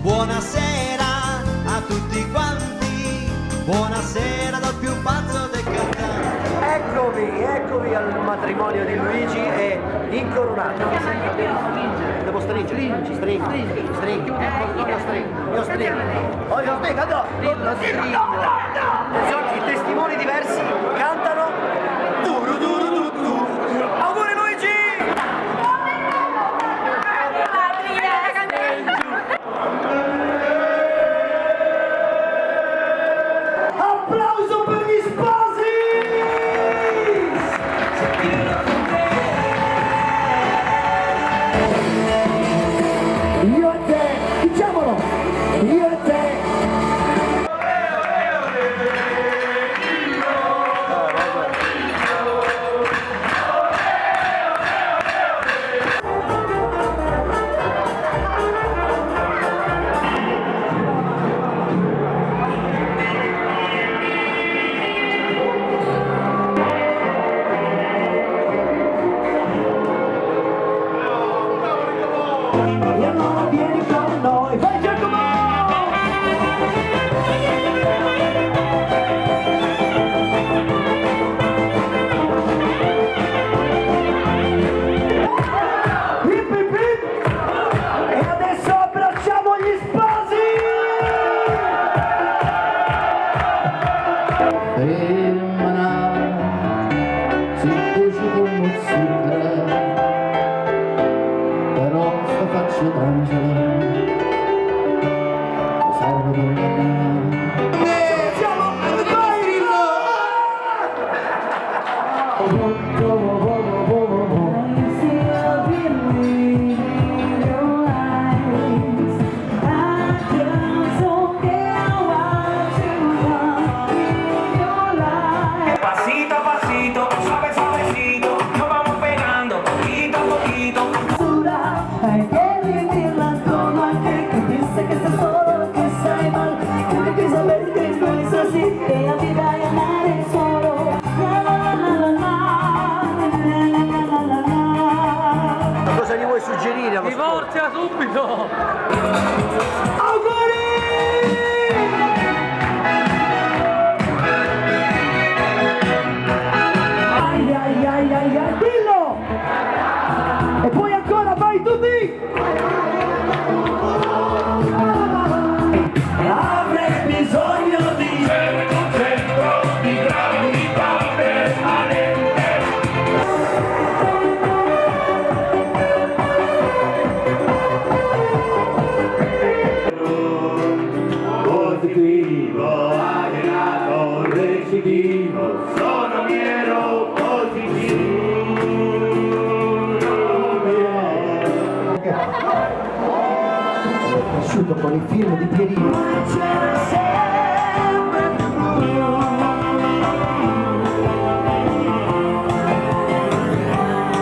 Buonasera a tutti quanti, buonasera dal più pazzo dei cantanti. Eccovi al matrimonio di Luigi e incoronato. Devo stringere. Io stringo. I testimoni diversi cantano. Auguri Luigi! Applauso per gli sposi! Io e te, diciamolo! Io e te! E allora vieni con noi, vai Giacomo! Hip hip hip! E adesso abbracciamo gli sposi! Faccio d'angelo, servo donna mia. Siamo al bailo! Pasito a pasito, suave suavecito, nos vamos pegando poquito a poquito. Hay que vivirla todo aquel que piensa que está solo, que está mal. Tiene que saber que no es así, que la vida y amar es solo. La la la la la la la. Cosa gli vuoi suggerire allo sposo? Divorzia subito! Auguri! Ai, dillo! E poi ancora, vai tutti! Avrei bisogno di centro di gravità permanente. Positivo, agregato, recidivo, sono mero positivo. Cresciuto con i film di Pierino.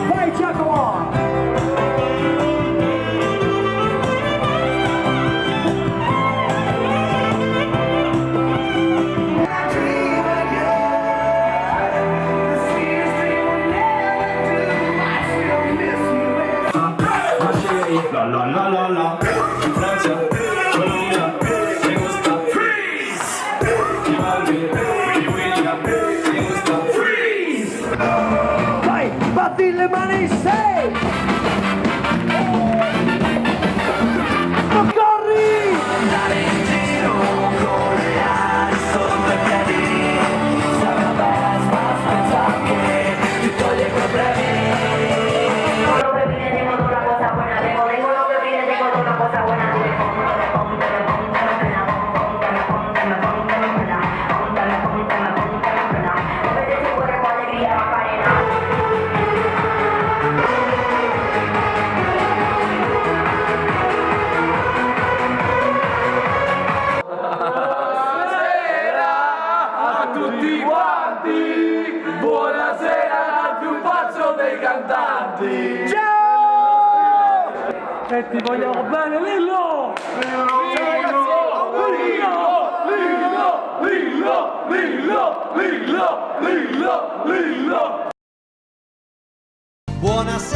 Vai Giacomo! La la la la la, Francia, Colombia, me gusta freeze. Y Balvin, William, me gusta freeze. Vai, batti le mani, sei! Corri! Andare in giro con le ali sotto i piedi, sarà una bella spazza che ti toglie i problemi. Tutti quanti, buonasera dal più pazzo dei cantanti. Ciao! E ti vogliamo bene, Lillo! Lillo! Buonasera.